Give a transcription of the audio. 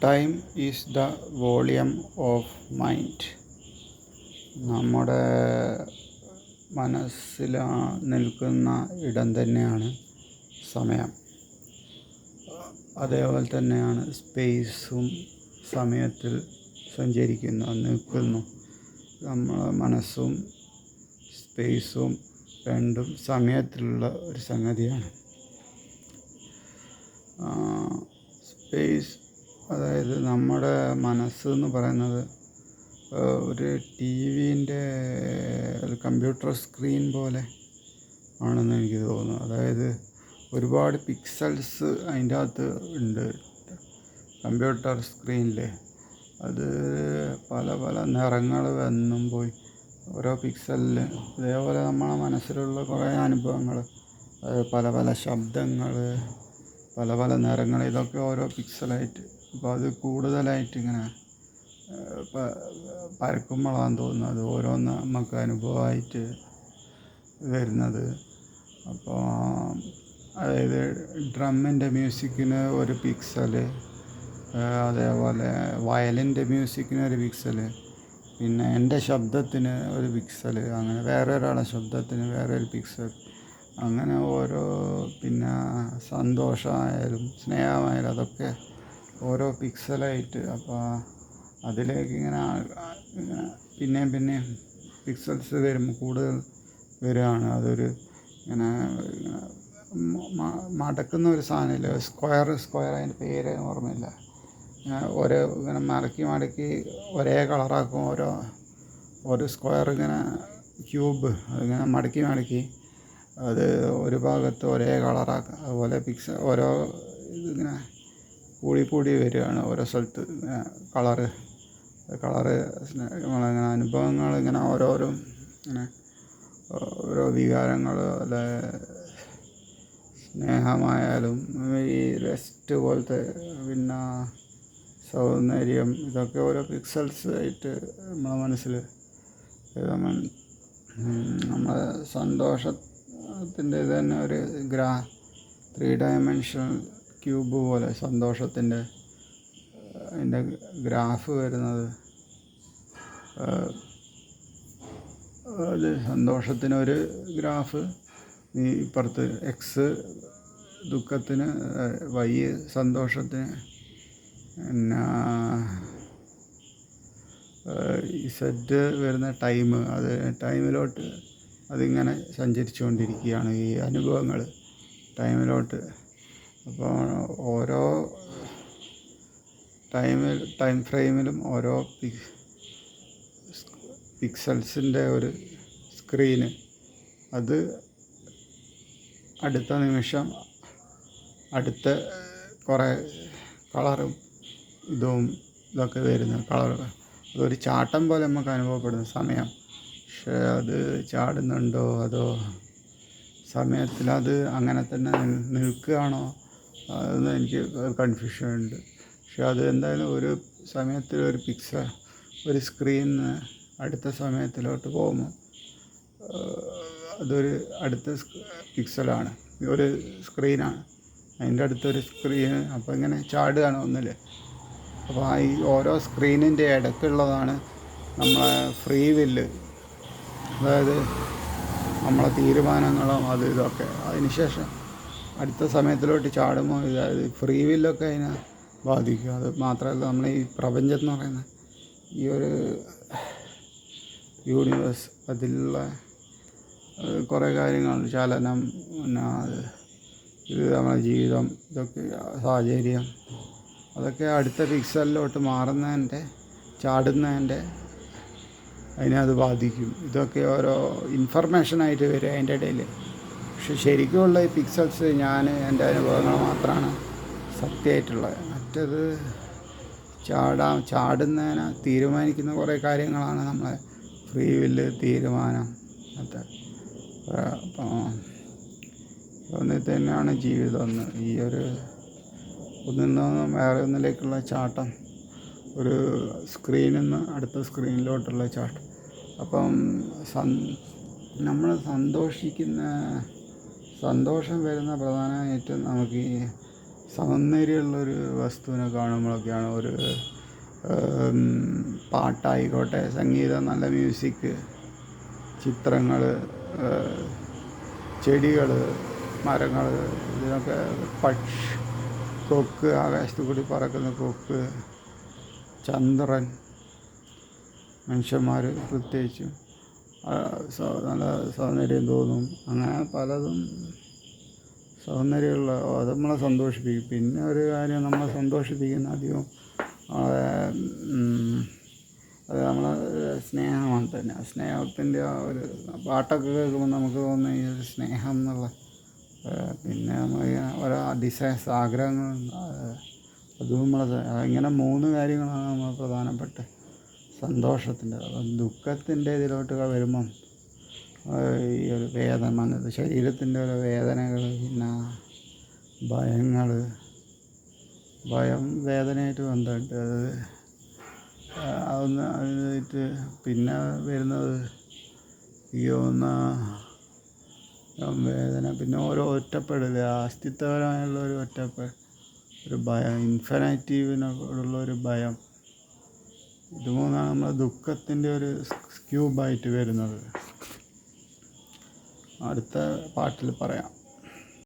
Time is the volume of mind. നമ്മുടെ മനസ്സിൽ നിൽക്കുന്ന ഇടം തന്നെയാണ് സമയം. അതേപോലെ തന്നെയാണ് സ്പേസും സമയത്തിൽ നിൽക്കുന്നു. നമ്മുടെ മനസ്സും സ്പേസും രണ്ടും സമയത്തിലുള്ള ഒരു സംഗതിയാണ്. സ്പേസ്, അതായത് നമ്മുടെ മനസ്സ് എന്ന് പറയുന്നത് ഒരു ടി വിൻ്റെ ഒരു കമ്പ്യൂട്ടർ സ്ക്രീൻ പോലെ ആണെന്ന് എനിക്ക് തോന്നുന്നു. അതായത് ഒരുപാട് പിക്സൽസ് അതിൻ്റെ അകത്ത് ഉണ്ട് കമ്പ്യൂട്ടർ സ്ക്രീനിൽ. അത് പല പല നിറങ്ങൾ വന്നും പോയി ഓരോ പിക്സലിൽ. അതേപോലെ നമ്മുടെ മനസ്സിലുള്ള കുറേ അനുഭവങ്ങൾ, പല പല ശബ്ദങ്ങൾ, പല പല നിറങ്ങൾ, ഇതൊക്കെ ഓരോ പിക്സലായിട്ട്. അപ്പോൾ അത് കൂടുതലായിട്ട് ഇങ്ങനെ പരക്കുമ്പോഴാണെന്ന് തോന്നുന്നത് അത് ഓരോന്ന് നമുക്ക് അനുഭവമായിട്ട് വരുന്നത്. അപ്പോൾ അതായത് ഡ്രമ്മിൻ്റെ മ്യൂസിക്കിന് ഒരു പിക്സല്, അതേപോലെ വയലിൻ്റെ മ്യൂസിക്കിന് ഒരു പിക്സല്, പിന്നെ എൻ്റെ ശബ്ദത്തിന് ഒരു പിക്സല്, അങ്ങനെ വേറെ ഒരാളുടെ ശബ്ദത്തിന് വേറെ ഒരു പിക്സൽ, അങ്ങനെ ഓരോ, പിന്നെ സന്തോഷമായാലും സ്നേഹമായാലും അതൊക്കെ ഓരോ പിക്സലായിട്ട്. അപ്പോൾ അതിലേക്ക് ഇങ്ങനെ പിന്നെയും പിക്സൽസ് വരുമ്പോൾ കൂടുതൽ വരികയാണ്. അതൊരു ഇങ്ങനെ മടക്കുന്ന ഒരു സാധനമില്ല, സ്ക്വയർ അതിൻ്റെ പേര് ഓർമ്മയില്ല. ഓരോ ഇങ്ങനെ മടക്കി ഒരേ കളറാക്കും. ഒരു സ്ക്വയർ ഇങ്ങനെ ക്യൂബ് അതിങ്ങനെ മടക്കി അത് ഒരു ഭാഗത്ത് ഒരേ കളറാക്കുക. അതുപോലെ ഓരോ ഇതിങ്ങനെ കൂടി വരികയാണ് ഓരോ സ്ഥലത്ത് കളറ് നമ്മളിങ്ങനെ അനുഭവങ്ങൾ ഇങ്ങനെ ഓരോരോ ഇങ്ങനെ ഓരോ വികാരങ്ങൾ, അല്ലെ സ്നേഹമായാലും ഈ റെസ്റ്റ് പോലത്തെ, പിന്നെ സൗന്ദര്യം, ഇതൊക്കെ ഓരോ പിക്സൽസ് ആയിട്ട് നമ്മളെ മനസ്സിൽ നമ്മളെ സന്തോഷത്തിൻ്റെ ഇത് തന്നെ ഒരു 3 ഡയമെൻഷണൽ ക്യൂബ് പോലെ സന്തോഷത്തിൻ്റെ അതിൻ്റെ ഗ്രാഫ് വരുന്നത്. അത് സന്തോഷത്തിനൊരു ഗ്രാഫ്, ഈ ഇപ്പുറത്ത് എക്സ് ദുഃഖത്തിന്, വൈ സന്തോഷത്തിന്, പിന്നെ ഇസഡ് വരുന്ന ടൈം, അത് ടൈമിലോട്ട് അതിങ്ങനെ സഞ്ചരിച്ചുകൊണ്ടിരിക്കുകയാണ് ഈ അനുഭവങ്ങൾ ടൈമിലോട്ട്. അപ്പോൾ ഓരോ ടൈം ഫ്രെയിമിലും ഓരോ പിക്സൽസിൻ്റെ ഒരു സ്ക്രീന്, അത് അടുത്ത നിമിഷം അടുത്ത കുറേ കളറും ഇതൊക്കെ വരുന്ന കളർ, അതൊരു ചാട്ടം പോലെ നമുക്ക് അനുഭവപ്പെടുന്ന സമയം. പക്ഷേ അത് ചാടുന്നുണ്ടോ അതോ സമയത്തിൽ അത് അങ്ങനെ തന്നെ നിൽക്കുകയാണോ, അതൊന്നും എനിക്ക് കൺഫ്യൂഷൻ ഉണ്ട്. പക്ഷെ അത് എന്തായാലും ഒരു സമയത്തിൽ ഒരു സ്ക്രീനിന്ന് അടുത്ത സമയത്തിലോട്ട് പോകുമ്പോൾ അതൊരു അടുത്ത പിക്സലാണ്, ഒരു സ്ക്രീനാണ്, അതിൻ്റെ അടുത്തൊരു സ്ക്രീന്. അപ്പോൾ ഇങ്ങനെ ചാടുകയാണ് ഒന്നിൽ. അപ്പോൾ ഈ ഓരോ സ്ക്രീനിൻ്റെ ഇടയ്ക്കുള്ളതാണ് നമ്മളെ ഫ്രീ വില്ല്, അതായത് നമ്മളെ തീരുമാനങ്ങളും അത് ഇതൊക്കെ. അതിനുശേഷം അടുത്ത സമയത്തിലോട്ട് ചാടുമ്പോൾ അതായത് ഫ്രീ വില്ലൊക്കെ അതിനെ ബാധിക്കും. അത് മാത്രമല്ല, നമ്മൾ ഈ പ്രപഞ്ചം എന്ന് പറയുന്ന ഈ ഒരു യൂണിവേഴ്സ്, അതിലുള്ള കുറേ കാര്യങ്ങളുണ്ട്, ചലനം, പിന്നെ ഇത് നമ്മുടെ ജീവിതം, ഇതൊക്കെ സാഹചര്യം, അതൊക്കെ അടുത്ത പിക്സലിലോട്ട് ചാടുന്നതിൻ്റെ അതിനെ അത് ബാധിക്കും. ഇതൊക്കെ ഓരോ ഇൻഫർമേഷനായിട്ട് വരും അതിൻ്റെ ഇടയിൽ. പക്ഷെ ശരിക്കുമുള്ള ഈ പിക്സൽസ് എൻ്റെ അനുഭവങ്ങൾ മാത്രമാണ് സത്യമായിട്ടുള്ളത്. മറ്റത് ചാടുന്നതിനെ തീരുമാനിക്കുന്ന കുറേ കാര്യങ്ങളാണ് നമ്മളെ ഫ്രീ വില്ല്, തീരുമാനം. അപ്പോൾ ഒന്നിൽ തന്നെയാണ് ജീവിതം. ഈ ഒരു ഒന്നിൽ നിന്നും വേറെ ഒന്നിലേക്കുള്ള ചാട്ടം, ഒരു സ്ക്രീനിൽ നിന്ന് അടുത്ത സ്ക്രീനിലോട്ടുള്ള ചാട്ടം. അപ്പം നമ്മൾ സന്തോഷം വരുന്ന പ്രധാനമായിട്ടും നമുക്ക് ഈ സൗന്ദര്യമുള്ളൊരു വസ്തുവിനെ കാണുമ്പോഴൊക്കെയാണ് ഒരു പാട്ടായിക്കോട്ടെ, സംഗീതം, നല്ല മ്യൂസിക്, ചിത്രങ്ങൾ, ചെടികൾ, മരങ്ങൾ, ഇതിനൊക്കെ കൊക്ക്, ആകാശത്തു കൂടി പറക്കുന്ന കൊക്ക്, ചന്ദ്രൻ, മനുഷ്യന്മാർ പ്രത്യേകിച്ചും നല്ല സൗന്ദര്യം തോന്നും. അങ്ങനെ പലതും സൗന്ദര്യമുള്ള അത് നമ്മളെ സന്തോഷിപ്പിക്കും. പിന്നെ ഒരു കാര്യം നമ്മളെ സന്തോഷിപ്പിക്കുന്ന അധികം അത് നമ്മളെ സ്നേഹമാണ് തന്നെ. സ്നേഹത്തിൻ്റെ ആ ഒരു പാട്ടൊക്കെ കേൾക്കുമ്പോൾ നമുക്ക് തോന്നുന്ന ഈ ഒരു സ്നേഹം എന്നുള്ള, പിന്നെ നമ്മളിങ്ങനെ ഓരോ ഡിസൈൻസ്, ആഗ്രഹങ്ങൾ, അതും നമ്മളെ ഇങ്ങനെ 3 കാര്യങ്ങളാണ് നമ്മൾ പ്രധാനപ്പെട്ട സന്തോഷത്തിൻ്റെ. ദുഃഖത്തിൻ്റെ ഇതിലോട്ടൊക്കെ വരുമ്പം ഈ ഒരു വേദന, ശരീരത്തിൻ്റെ ഓരോ വേദനകൾ, പിന്നെ ഭയം വേദനയായിട്ട് ബന്ധമുണ്ട്. അതൊന്ന് അതിനായിട്ട് പിന്നെ വരുന്നത് വേദന, പിന്നെ ഓരോ ഒറ്റപ്പെടൽ, അസ്തിത്വപരമായുള്ള ഒരു ഒരു ഭയം, ഇൻഫിനിറ്റീവിനോടുള്ള ഭയം. ഇത് 3 നമ്മൾ ദുഃഖത്തിൻ്റെ ഒരു ക്യൂബായിട്ട് വരുന്നത്. അടുത്ത പാട്ടിൽ പറയാം.